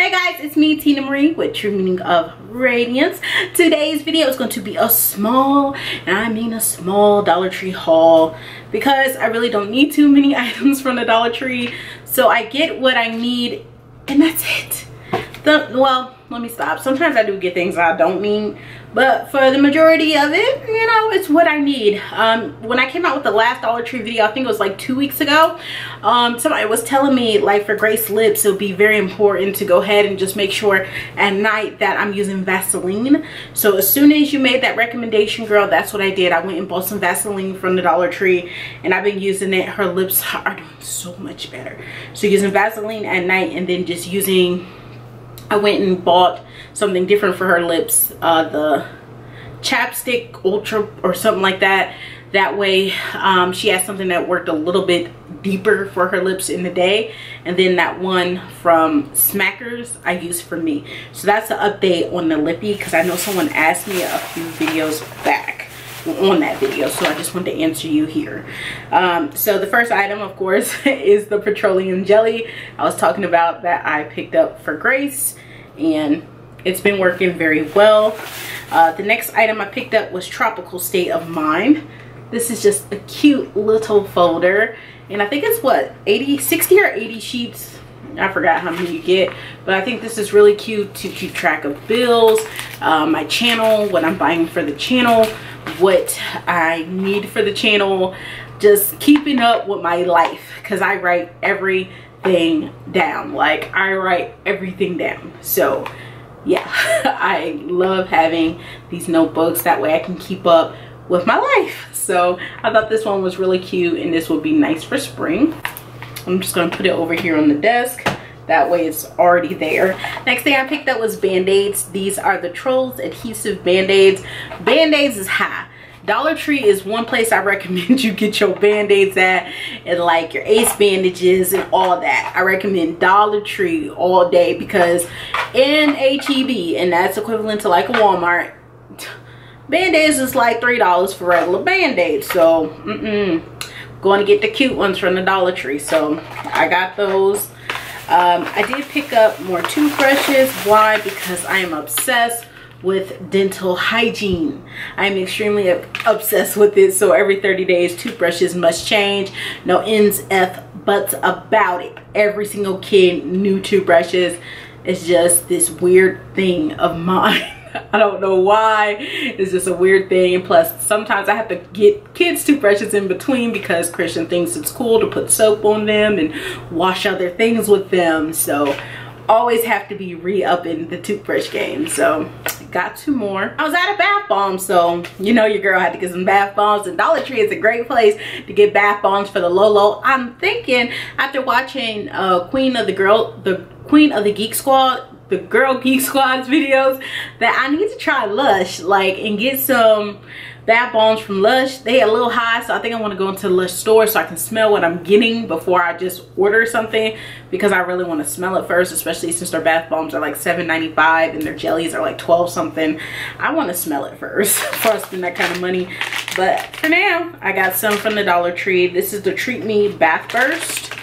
Hey guys, it's me, Tina Marie, with True Meaning of Radiance. Today's video is going to be a small, and I mean a small Dollar Tree haul, because I really don't need too many items from the Dollar Tree. So I get what I need, and that's it. Well, let me stop. Sometimes I do get things I don't need, but for the majority of it, you know, it's what I need. When I came out with the last Dollar Tree video, I think it was like 2 weeks ago, somebody was telling me, like, for Grace lips, it would be very important to go ahead and just make sure at night that I'm using Vaseline. So as soon as you made that recommendation, girl, that's what I did. I went and bought some Vaseline from the Dollar Tree, and I've been using it. Her lips are doing so much better. So using Vaseline at night, and then just using, I went and bought something different for her lips, the chapstick ultra or something like that. That way she has something that worked a little bit deeper for her lips in the day, and then that one from Smackers I use for me. So that's an update on the lippy, because I know someone asked me a few videos back on that video, so I just wanted to answer you here. So the first item, of course, is the Petroleum Jelly. I was talking about that I picked up for Grace, and it's been working very well. The next item I picked up was Tropical State of Mind. This is just a cute little folder, and I think it's what, 60 or 80 sheets. I forgot how many you get, but I think this is really cute to keep track of bills, my channel, what I'm buying for the channel, what I need for the channel, just keeping up with my life, because I write everything down. Like, I write everything down. So yeah, I love having these notebooks. That way I can keep up with my life. So I thought this one was really cute, and this would be nice for spring. I'm just gonna put it over here on the desk. That way it's already there. Next thing I picked up was Band-Aids. These are the Trolls Adhesive Band-Aids. Band-Aids is high. Dollar Tree is one place I recommend you get your Band-Aids at, and like your Ace bandages and all that. I recommend Dollar Tree all day, because in HEB, and that's equivalent to like a Walmart, Band-Aids is like $3 for regular Band-Aids. So going to get the cute ones from the Dollar Tree. So I got those. I did pick up more toothbrushes. Why? Because I am obsessed with dental hygiene. I'm extremely obsessed with it. So every 30 days toothbrushes must change. No ends, f, buts about it. Every single kid, new toothbrushes. It's just this weird thing of mine. I don't know why. It's just a weird thing. And plus, sometimes I have to get kids' toothbrushes in between, because Christian thinks it's cool to put soap on them and wash other things with them. So always have to be re-upping the toothbrush game. So got 2 more. I was out of bath bombs, so you know your girl had to get some bath bombs, and Dollar Tree is a great place to get bath bombs for the low. I'm thinking, after watching Queen of the Geek Squad, the Girl Geek Squad's videos, that I need to try Lush, like, and get some bath bombs from Lush. They a little high, so I think I want to go into Lush store so I can smell what I'm getting before I just order something, because I really want to smell it first, especially since their bath bombs are like $7.95 and their jellies are like 12 something. I want to smell it first before I spend that kind of money. But for now, I got some from the Dollar Tree. This is the Treat Me Bath Burst.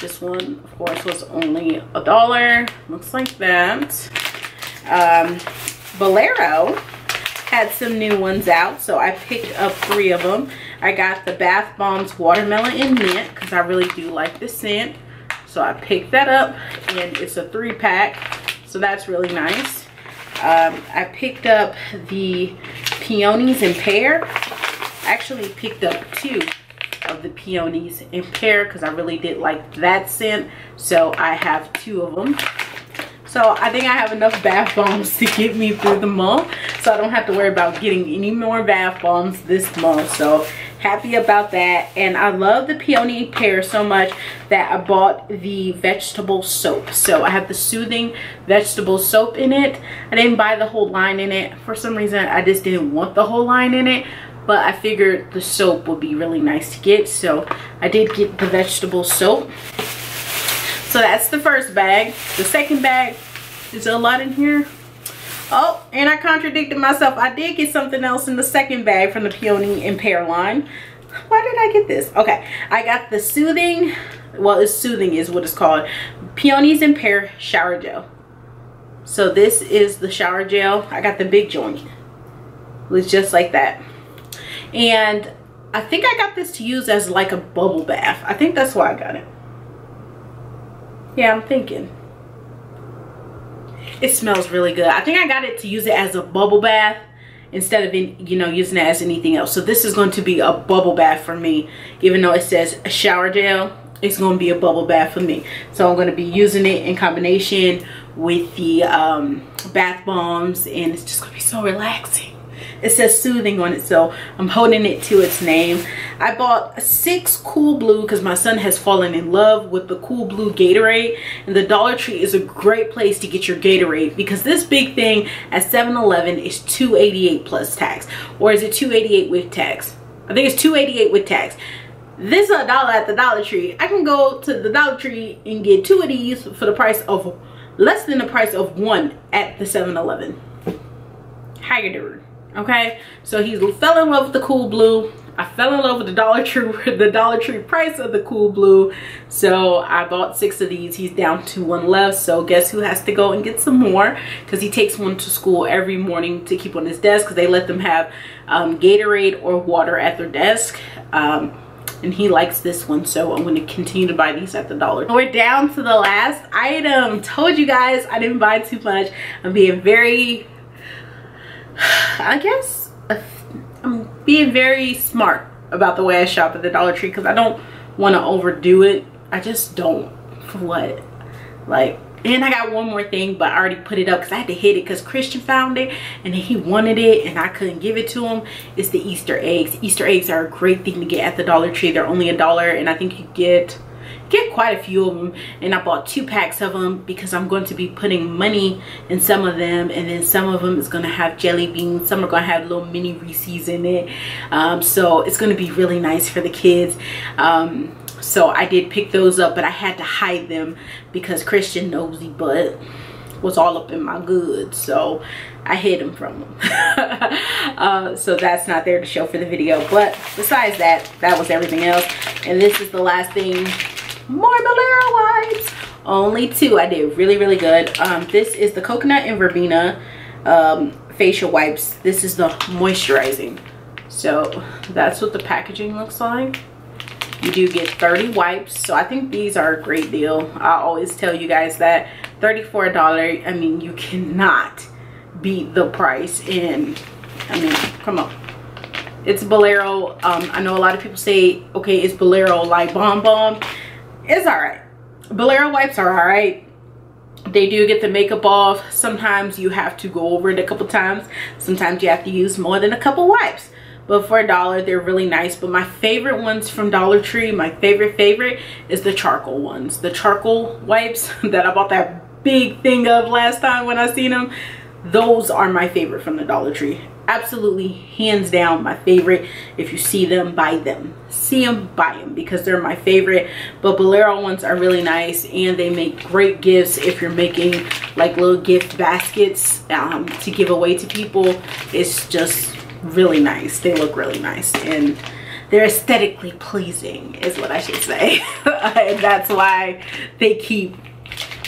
This one, of course, was only $1. Looks like that. Bolero had some new ones out, so I picked up 3 of them. I got the Bath Bombs Watermelon and Mint, because I really do like the scent. So I picked that up, and it's a 3-pack, so that's really nice. I picked up the Peonies and Pear. I actually picked up 2 of the Peonies and Pear, because I really did like that scent, so I have 2 of them. So I think I have enough bath bombs to get me through the month, so I don't have to worry about getting any more bath bombs this month. So happy about that. And I love the Peony Pear so much that I bought the vegetable soap. So I have the Soothing Vegetable Soap in it. I didn't buy the whole line in it. For some reason, I just didn't want the whole line in it, but I figured the soap would be really nice to get, so I did get the vegetable soap. So that's the first bag. The second bag, is there a lot in here? Oh, and I contradicted myself. I did get something else in the second bag from the Peony and Pear line. Why did I get this? Okay, I got the Soothing, well, it's Soothing is what it's called, Peonies and Pear Shower Gel. So this is the shower gel. I got the big joint. It's just like that. And I think I got this to use as like a bubble bath. I think that's why I got it. Yeah, I'm thinking. It smells really good. I think I got it to use it as a bubble bath instead of, you know, using it as anything else. So this is going to be a bubble bath for me. Even though it says a shower gel, it's going to be a bubble bath for me. So I'm going to be using it in combination with the bath bombs, and it's just going to be so relaxing. It says soothing on it, so I'm holding it to its name. I bought 6 Cool Blue because my son has fallen in love with the Cool Blue Gatorade, and the Dollar Tree is a great place to get your Gatorade because this big thing at 7-Eleven is $2.88 plus tax. Or is it $2.88 with tax? I think it's $2.88 with tax. This is $1 at the Dollar Tree. I can go to the Dollar Tree and get 2 of these for the price of less than the price of 1 at the 7-Eleven. How you doing? Okay, so he fell in love with the Cool Blue. I fell in love with the Dollar Tree price of the Cool Blue. So I bought 6 of these. He's down to 1 left. So guess who has to go and get some more? Because he takes one to school every morning to keep on his desk, because they let them have Gatorade or water at their desk. And he likes this one, so I'm going to continue to buy these at the Dollar. We're down to the last item. Told you guys I didn't buy too much. I'm being very, I guess, I'm being very smart about the way I shop at the Dollar Tree, because I don't want to overdo it. I just don't. For what? Like, and I got one more thing, but I already put it up because I had to hit it because Christian found it and he wanted it and I couldn't give it to him. It's the Easter eggs. Easter eggs are a great thing to get at the Dollar Tree. They're only $1, and I think you get quite a few of them. And I bought 2 packs of them because I'm going to be putting money in some of them, and then some of them is going to have jelly beans. Some are going to have little mini Reese's in it. So it's going to be really nice for the kids. So I did pick those up, but I had to hide them because Christian nosy butt was all up in my goods, so I hid them from him. So that's not there to show for the video, but besides that, that was everything else. And this is the last thing. More Bolero wipes. Only 2. I did really good. This is the coconut and verbena facial wipes. This is the moisturizing. So that's what the packaging looks like. You do get 30 wipes, so I think these are a great deal. I always tell you guys that. $34. I mean, you cannot beat the price. And I mean, come on, it's Bolero. I know a lot of people say, okay, is Bolero like Bomb Bomb? It's all right. Bolero wipes are all right. They do get the makeup off. Sometimes you have to go over it a couple times. Sometimes you have to use more than a couple wipes. But for $1, they're really nice. But my favorite ones from Dollar Tree, my favorite is the charcoal ones. The charcoal wipes that I bought that big thing of last time when I seen them. Those are my favorite from the Dollar Tree. Absolutely, hands down, my favorite. If you see them, buy them. See them, buy them, because they're my favorite. But Bolero ones are really nice, and they make great gifts if you're making like little gift baskets to give away to people. It's just really nice. They look really nice, and they're aesthetically pleasing is what I should say. And that's why they keep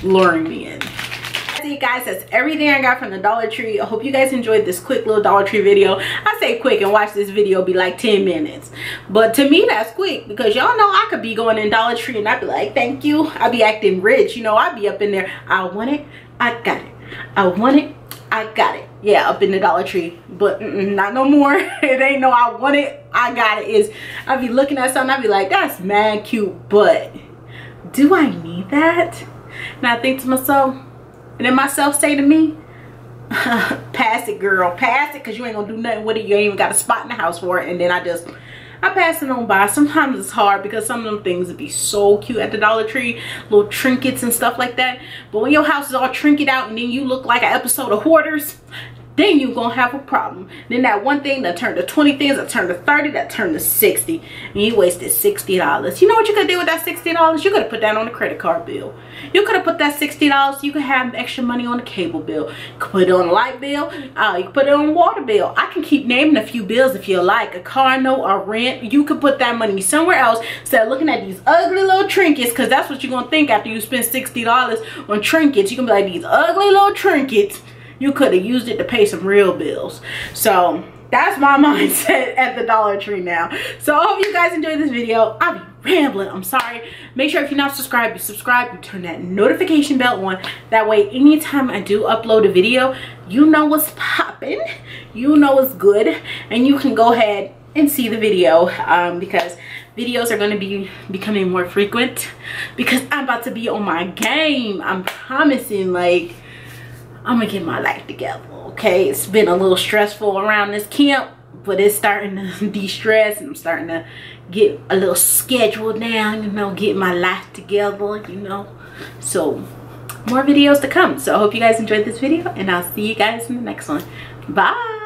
luring me in. That's it, guys. That's everything I got from the Dollar Tree. I hope you guys enjoyed this quick little Dollar Tree video. I say quick, and watch this video be like 10 minutes, but to me that's quick, because y'all know I could be going in Dollar Tree and I'd be like, thank you. I'd be acting rich, you know. I'd be up in there, I want it, I got it. I want it, I got it. Yeah, up in the Dollar Tree, but not no more. It ain't no I want it, I got it. Is I'd be looking at something, I'd be like, that's mad cute, but do I need that? And I think to myself, and then myself say to me, pass it, girl, pass it, because you ain't gonna do nothing with it. You ain't even got a spot in the house for it. And then I pass it on by. Sometimes it's hard because some of them things would be so cute at the Dollar Tree, little trinkets and stuff like that. But when your house is all trinket out and then you look like an episode of Hoarders, then you're gonna have a problem. Then that one thing that turned to 20 things, that turned to 30, that turned to 60, and you wasted $60. You know what you could do with that $60? You could have put that on a credit card bill. You could have put that $60, you could have extra money on the cable bill. You could put it on a light bill, you could put it on a water bill. I can keep naming a few bills if you like, a car note or rent. You could put that money somewhere else instead of looking at these ugly little trinkets, because that's what you're gonna think after you spend $60 on trinkets. You can be like, these ugly little trinkets. You could have used it to pay some real bills. So that's my mindset at the Dollar Tree now. So I hope you guys enjoyed this video. I'll be rambling, I'm sorry. Make sure if you're not subscribed, you subscribe, you turn that notification bell on. That way anytime I do upload a video, you know what's popping, you know what's good, and you can go ahead and see the video, because videos are going to be becoming more frequent, because I'm about to be on my game. I'm promising, like, I'm gonna get my life together. Okay, it's been a little stressful around this camp, but it's starting to de-stress, and I'm starting to get a little schedule down, you know, get my life together, you know. So more videos to come. So I hope you guys enjoyed this video, and I'll see you guys in the next one. Bye.